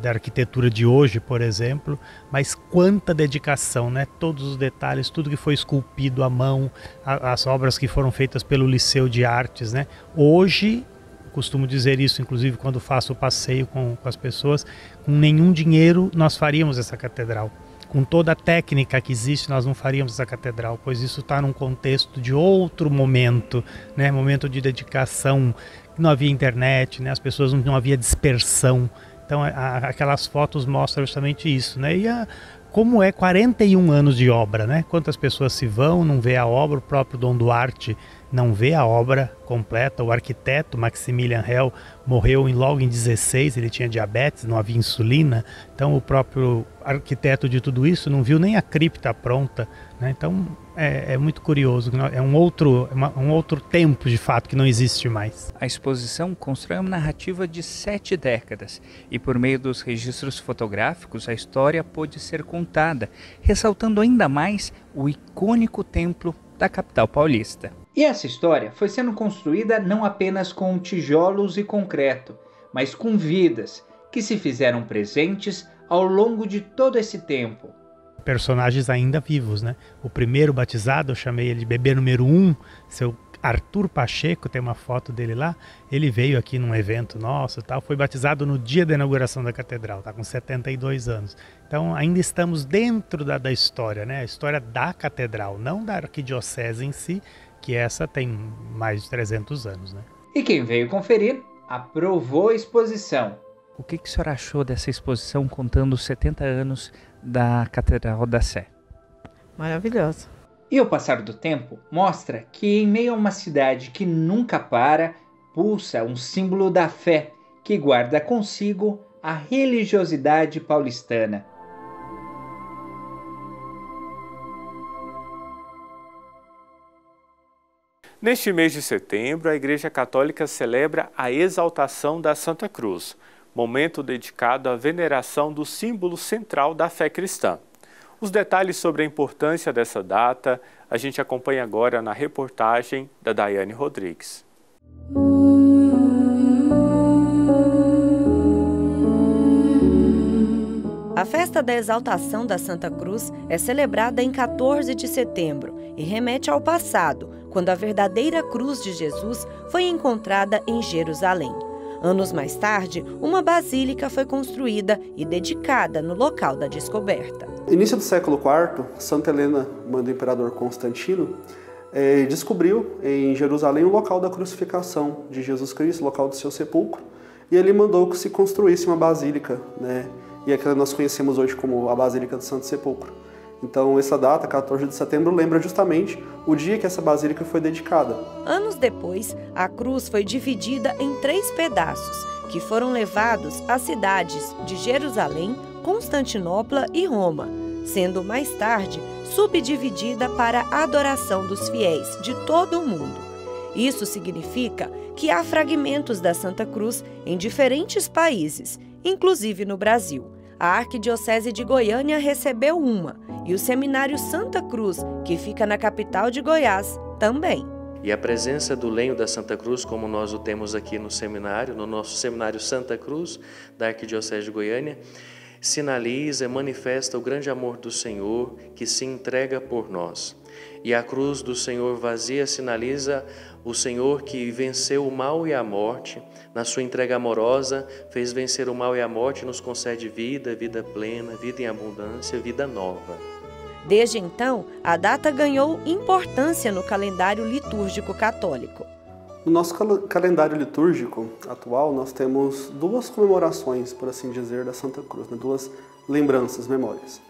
da arquitetura de hoje, por exemplo, mas quanta dedicação, né? Todos os detalhes, tudo que foi esculpido à mão, as obras que foram feitas pelo Liceu de Artes, né? Hoje, costumo dizer isso, inclusive quando faço o passeio com as pessoas, com nenhum dinheiro nós faríamos essa catedral. Com toda a técnica que existe, nós não faríamos essa catedral, pois isso está num contexto de outro momento, né? Momento de dedicação, não havia internet, né? As pessoas não havia dispersão. Então, aquelas fotos mostram justamente isso, né? E como é 41 anos de obra, né? Quantas pessoas se vão, não vê a obra, o próprio Dom Duarte não vê a obra completa. O arquiteto Maximilian Hell morreu logo em 16, ele tinha diabetes, não havia insulina. Então, o próprio arquiteto de tudo isso não viu nem a cripta pronta, né? Então, é muito curioso, é um outro tempo de fato que não existe mais. A exposição constrói uma narrativa de 7 décadas e por meio dos registros fotográficos a história pôde ser contada, ressaltando ainda mais o icônico templo da capital paulista. E essa história foi sendo construída não apenas com tijolos e concreto, mas com vidas que se fizeram presentes ao longo de todo esse tempo. Personagens ainda vivos, né? O primeiro batizado, eu chamei ele de bebê número 1, seu Arthur Pacheco, tem uma foto dele lá. Ele veio aqui num evento nosso e tal, foi batizado no dia da inauguração da catedral, está com 72 anos. Então ainda estamos dentro da história, né? A história da catedral, não da arquidiocese em si, que essa tem mais de 300 anos, né? E quem veio conferir aprovou a exposição. O que o senhor achou dessa exposição contando os 70 anos da Catedral da Sé? Maravilhosa. E o passar do tempo mostra que em meio a uma cidade que nunca para, pulsa um símbolo da fé que guarda consigo a religiosidade paulistana. Neste mês de setembro, a Igreja Católica celebra a exaltação da Santa Cruz, momento dedicado à veneração do símbolo central da fé cristã. Os detalhes sobre a importância dessa data a gente acompanha agora na reportagem da Daiane Rodrigues. A festa da exaltação da Santa Cruz é celebrada em 14 de setembro e remete ao passado, quando a verdadeira cruz de Jesus foi encontrada em Jerusalém. Anos mais tarde, uma basílica foi construída e dedicada no local da descoberta. Início do século IV, Santa Helena, mãe do imperador Constantino, descobriu em Jerusalém o local da crucificação de Jesus Cristo, o local do seu sepulcro, e ele mandou que se construísse uma basílica, né? E é que nós conhecemos hoje como a Basílica do Santo Sepulcro. Então, essa data, 14 de setembro, lembra justamente o dia que essa basílica foi dedicada. Anos depois, a cruz foi dividida em 3 pedaços, que foram levados às cidades de Jerusalém, Constantinopla e Roma, sendo mais tarde subdividida para a adoração dos fiéis de todo o mundo. Isso significa que há fragmentos da Santa Cruz em diferentes países, inclusive no Brasil. A Arquidiocese de Goiânia recebeu uma, e o Seminário Santa Cruz, que fica na capital de Goiás, também. E a presença do lenho da Santa Cruz, como nós o temos aqui no seminário, no nosso Seminário Santa Cruz, da Arquidiocese de Goiânia, sinaliza e manifesta o grande amor do Senhor que se entrega por nós. E a cruz do Senhor vazia sinaliza o Senhor que venceu o mal e a morte, na sua entrega amorosa, fez vencer o mal e a morte, nos concede vida, vida plena, vida em abundância, vida nova. Desde então, a data ganhou importância no calendário litúrgico católico. No nosso calendário litúrgico atual, nós temos 2 comemorações, por assim dizer, da Santa Cruz, né? 2 lembranças, memórias.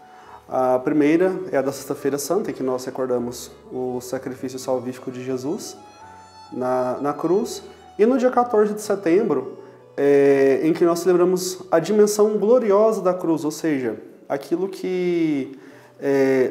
A primeira é a da Sexta-feira Santa, em que nós recordamos o sacrifício salvífico de Jesus na cruz. E no dia 14 de setembro, em que nós celebramos a dimensão gloriosa da cruz, ou seja, aquilo que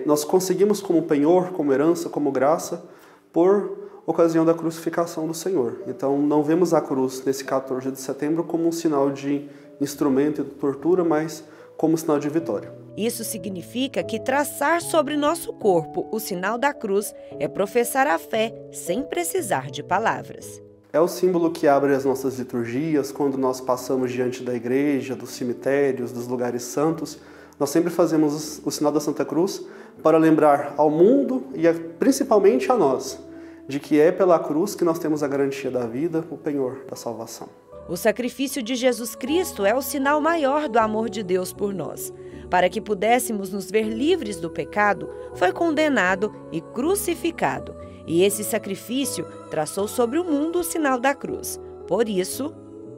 nós conseguimos como penhor, como herança, como graça, por ocasião da crucificação do Senhor. Então, não vemos a cruz nesse 14 de setembro como um sinal de instrumento de tortura, mas como sinal de vitória. Isso significa que traçar sobre nosso corpo o sinal da cruz é professar a fé sem precisar de palavras. É o símbolo que abre as nossas liturgias, quando nós passamos diante da igreja, dos cemitérios, dos lugares santos. Nós sempre fazemos o sinal da Santa Cruz para lembrar ao mundo e principalmente a nós, de que é pela cruz que nós temos a garantia da vida, o penhor da salvação. O sacrifício de Jesus Cristo é o sinal maior do amor de Deus por nós. Para que pudéssemos nos ver livres do pecado, foi condenado e crucificado. E esse sacrifício traçou sobre o mundo o sinal da cruz. Por isso,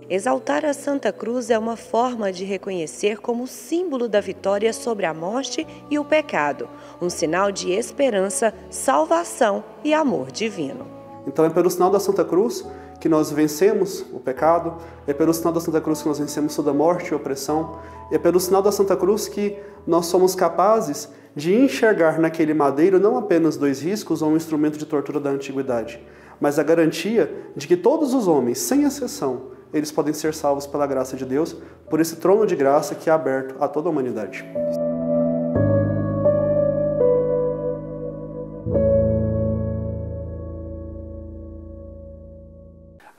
exaltar a Santa Cruz é uma forma de reconhecer como símbolo da vitória sobre a morte e o pecado, um sinal de esperança, salvação e amor divino. Então é pelo sinal da Santa Cruz que nós vencemos o pecado, é pelo sinal da Santa Cruz que nós vencemos toda a morte e opressão, é pelo sinal da Santa Cruz que nós somos capazes de enxergar naquele madeiro não apenas 2 riscos ou um instrumento de tortura da antiguidade, mas a garantia de que todos os homens, sem exceção, eles podem ser salvos pela graça de Deus, por esse trono de graça que é aberto a toda a humanidade.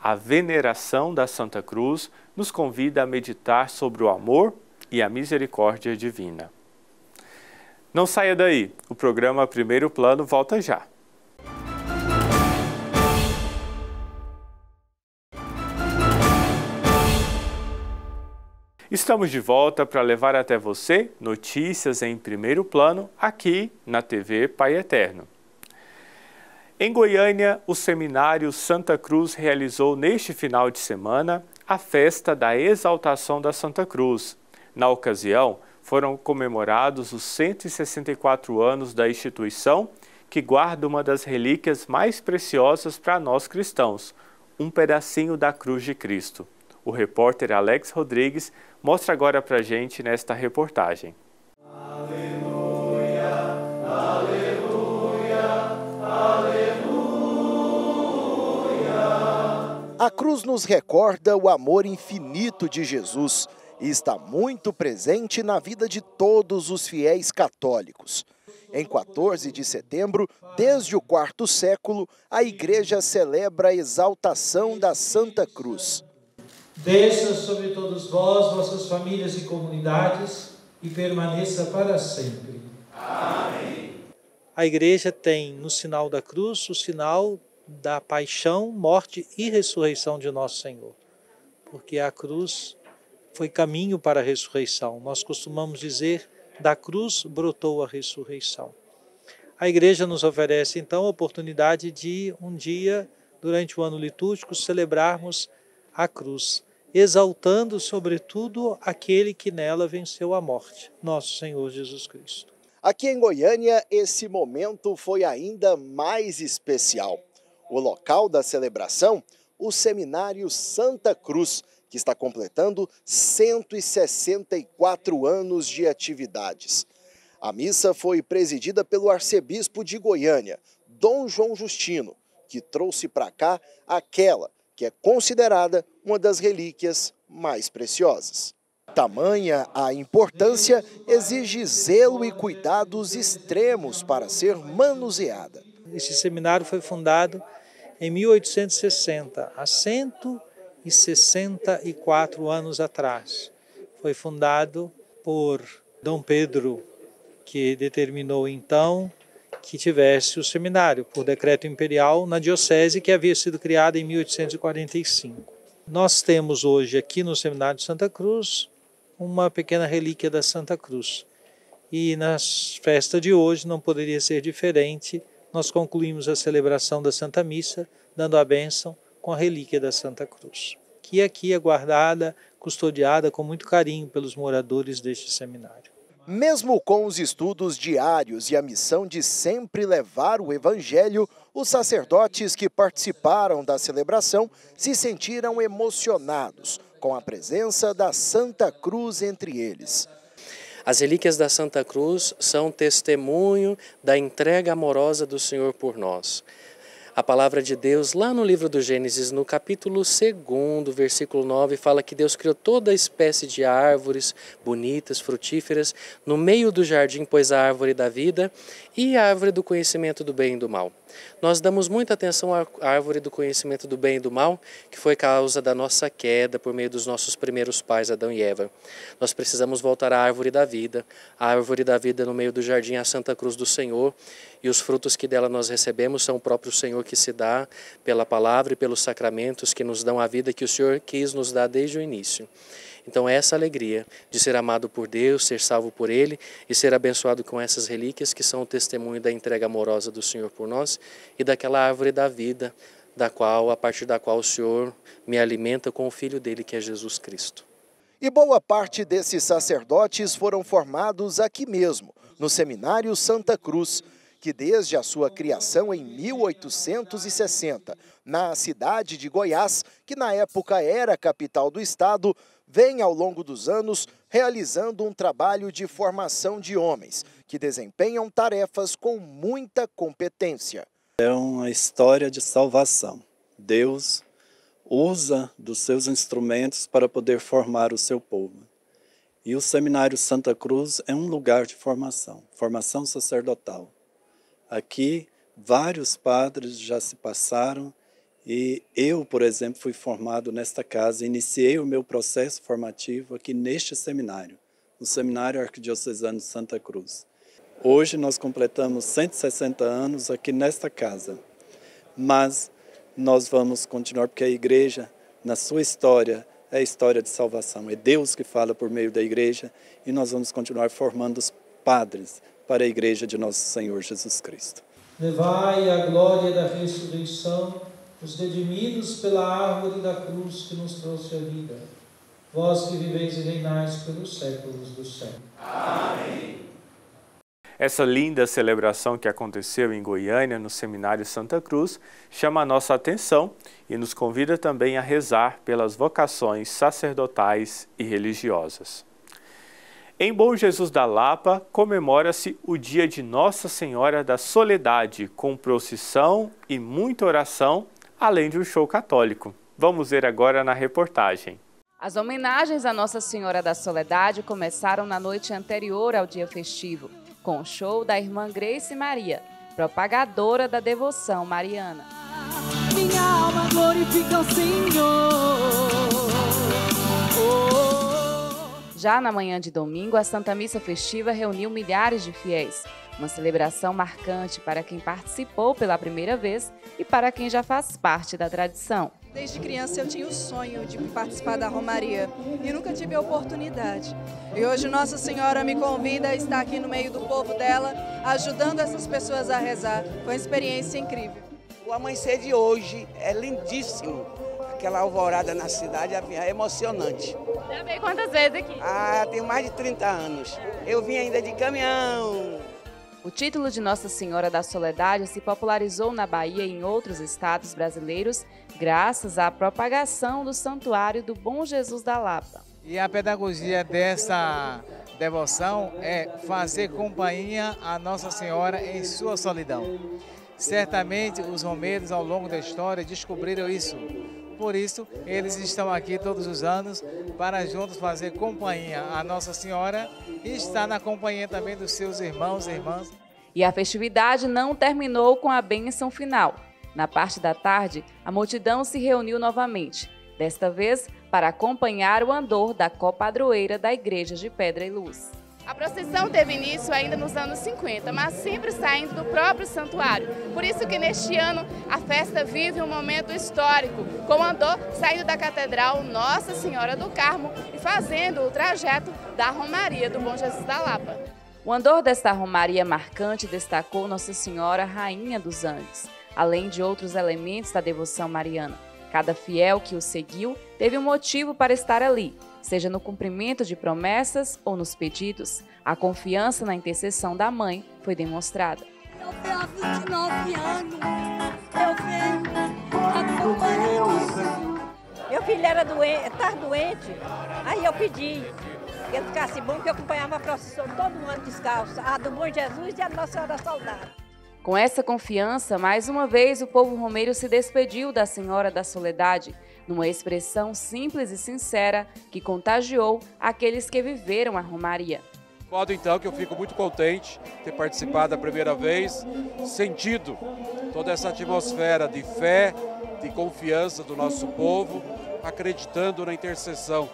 A veneração da Santa Cruz nos convida a meditar sobre o amor, e a misericórdia divina. Não saia daí, o programa Primeiro Plano volta já. Estamos de volta para levar até você notícias em primeiro plano aqui na TV Pai Eterno. Em Goiânia, o Seminário Santa Cruz realizou neste final de semana a festa da Exaltação da Santa Cruz. Na ocasião, foram comemorados os 164 anos da instituição, que guarda uma das relíquias mais preciosas para nós cristãos, um pedacinho da cruz de Cristo. O repórter Alex Rodrigues mostra agora para a gente nesta reportagem. Aleluia, aleluia, aleluia. A cruz nos recorda o amor infinito de Jesus e está muito presente na vida de todos os fiéis católicos. Em 14 de setembro, desde o IV século, a Igreja celebra a exaltação da Santa Cruz. Desça sobre todos vós, vossas famílias e comunidades, e permaneça para sempre. Amém. A Igreja tem no sinal da cruz o sinal da paixão, morte e ressurreição de nosso Senhor. Porque a cruz foi caminho para a ressurreição. Nós costumamos dizer, da cruz brotou a ressurreição. A Igreja nos oferece então a oportunidade de um dia, durante o ano litúrgico, celebrarmos a cruz, exaltando, sobretudo, aquele que nela venceu a morte, nosso Senhor Jesus Cristo. Aqui em Goiânia, esse momento foi ainda mais especial. O local da celebração, o Seminário Santa Cruz, que está completando 164 anos de atividades. A missa foi presidida pelo arcebispo de Goiânia, Dom João Justino, que trouxe para cá aquela que é considerada uma das relíquias mais preciosas. Tamanha a importância, exige zelo e cuidados extremos para ser manuseada. Esse seminário foi fundado em 1860, há 164 anos atrás. Foi fundado por Dom Pedro, que determinou então que tivesse o seminário, por decreto imperial, na diocese que havia sido criada em 1845. Nós temos hoje aqui no Seminário de Santa Cruz uma pequena relíquia da Santa Cruz. E na festa de hoje não poderia ser diferente, nós concluímos a celebração da Santa Missa, dando a bênção com a relíquia da Santa Cruz, que aqui é guardada, custodiada com muito carinho pelos moradores deste seminário. Mesmo com os estudos diários e a missão de sempre levar o Evangelho, os sacerdotes que participaram da celebração se sentiram emocionados com a presença da Santa Cruz entre eles. As relíquias da Santa Cruz são testemunho da entrega amorosa do Senhor por nós. A palavra de Deus, lá no livro do Gênesis, no capítulo 2, versículo 9, fala que Deus criou toda espécie de árvores bonitas, frutíferas, no meio do jardim pôs a árvore da vida e a árvore do conhecimento do bem e do mal. Nós damos muita atenção à árvore do conhecimento do bem e do mal, que foi causa da nossa queda por meio dos nossos primeiros pais, Adão e Eva. Nós precisamos voltar à árvore da vida. A árvore da vida no meio do jardim é a Santa Cruz do Senhor, e os frutos que dela nós recebemos são o próprio Senhor que se dá pela palavra e pelos sacramentos que nos dão a vida que o Senhor quis nos dar desde o início. Então essa alegria de ser amado por Deus, ser salvo por Ele e ser abençoado com essas relíquias que são o testemunho da entrega amorosa do Senhor por nós e daquela árvore da vida, a partir da qual o Senhor me alimenta com o Filho dele, que é Jesus Cristo. E boa parte desses sacerdotes foram formados aqui mesmo, no Seminário Santa Cruz, que desde a sua criação em 1860, na cidade de Goiás, que na época era a capital do estado, vem ao longo dos anos realizando um trabalho de formação de homens, que desempenham tarefas com muita competência. É uma história de salvação. Deus usa dos seus instrumentos para poder formar o seu povo. E o Seminário Santa Cruz é um lugar de formação sacerdotal. Aqui, vários padres já se passaram e eu, por exemplo, fui formado nesta casa, iniciei o meu processo formativo aqui neste seminário, no Seminário Arquidiocesano de Santa Cruz. Hoje nós completamos 160 anos aqui nesta casa, mas nós vamos continuar porque a igreja, na sua história, é a história de salvação. É Deus que fala por meio da igreja e nós vamos continuar formando os padres para a igreja de nosso Senhor Jesus Cristo. Levai a glória da ressurreição os redimidos pela árvore da cruz que nos trouxe a vida. Vós que viveis e reinais pelos séculos dos séculos. Amém. Essa linda celebração que aconteceu em Goiânia, no Seminário Santa Cruz, chama a nossa atenção e nos convida também a rezar pelas vocações sacerdotais e religiosas. Em Bom Jesus da Lapa, comemora-se o dia de Nossa Senhora da Soledade, com procissão e muita oração, além de um show católico. Vamos ver agora na reportagem. As homenagens a Nossa Senhora da Soledade começaram na noite anterior ao dia festivo, com o show da irmã Grace Maria, propagadora da devoção mariana. Minha alma glorifica o Senhor. Já na manhã de domingo, a Santa Missa Festiva reuniu milhares de fiéis. Uma celebração marcante para quem participou pela primeira vez e para quem já faz parte da tradição. Desde criança eu tinha o sonho de participar da Romaria e nunca tive a oportunidade. E hoje Nossa Senhora me convida a estar aqui no meio do povo dela, ajudando essas pessoas a rezar. Foi uma experiência incrível. O amanhecer de hoje é lindíssimo. Aquela alvorada na cidade é emocionante. Já veio quantas vezes aqui? Tenho mais de 30 anos. Eu vim ainda de caminhão. O título de Nossa Senhora da Soledade se popularizou na Bahia e em outros estados brasileiros graças à propagação do Santuário do Bom Jesus da Lapa. E a pedagogia dessa devoção é fazer companhia a Nossa Senhora em sua solidão. Certamente os romeiros ao longo da história descobriram isso. Por isso, eles estão aqui todos os anos para juntos fazer companhia a Nossa Senhora e estar na companhia também dos seus irmãos e irmãs. E a festividade não terminou com a bênção final. Na parte da tarde, a multidão se reuniu novamente, desta vez para acompanhar o andor da copadroeira da Igreja de Pedra e Luz. A procissão teve início ainda nos anos 50, mas sempre saindo do próprio santuário. Por isso que neste ano a festa vive um momento histórico, com o andor saindo da Catedral Nossa Senhora do Carmo e fazendo o trajeto da Romaria do Bom Jesus da Lapa. O andor desta Romaria marcante destacou Nossa Senhora Rainha dos Andes, além de outros elementos da devoção mariana. Cada fiel que o seguiu teve um motivo para estar ali, seja no cumprimento de promessas ou nos pedidos. A confiança na intercessão da mãe foi demonstrada. Eu venho há 29 anos, eu venho acompanhando. Meu filho era doente, estava doente, aí eu pedi que ele ficasse bom, que eu acompanhava a procissão todo ano descalço, a do Bom Jesus e a Nossa Senhora da Soledade. Com essa confiança, mais uma vez o povo romeiro se despediu da Senhora da Soledade, numa expressão simples e sincera que contagiou aqueles que viveram a Romaria. De modo então que eu fico muito contente de ter participado da primeira vez, sentido toda essa atmosfera de fé, de confiança do nosso povo, acreditando na intercessão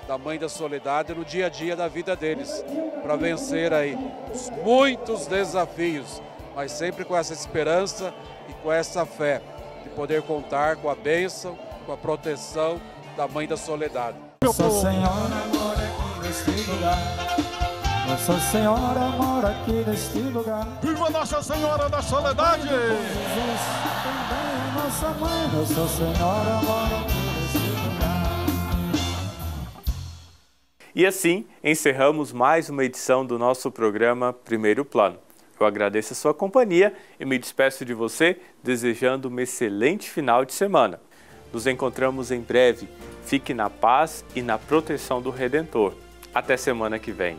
da Mãe da Soledade no dia a dia da vida deles, para vencer aí os muitos desafios, mas sempre com essa esperança e com essa fé de poder contar com a bênção, com a proteção da Mãe da Soledade. Nossa Senhora mora aqui neste lugar. Nossa Senhora mora aqui neste lugar. Viva Nossa Senhora da Soledade! Jesus também é nossa mãe. Nossa Senhora mora aqui neste lugar. E assim, encerramos mais uma edição do nosso programa Primeiro Plano. Eu agradeço a sua companhia e me despeço de você desejando um excelente final de semana. Nos encontramos em breve. Fique na paz e na proteção do Redentor. Até semana que vem.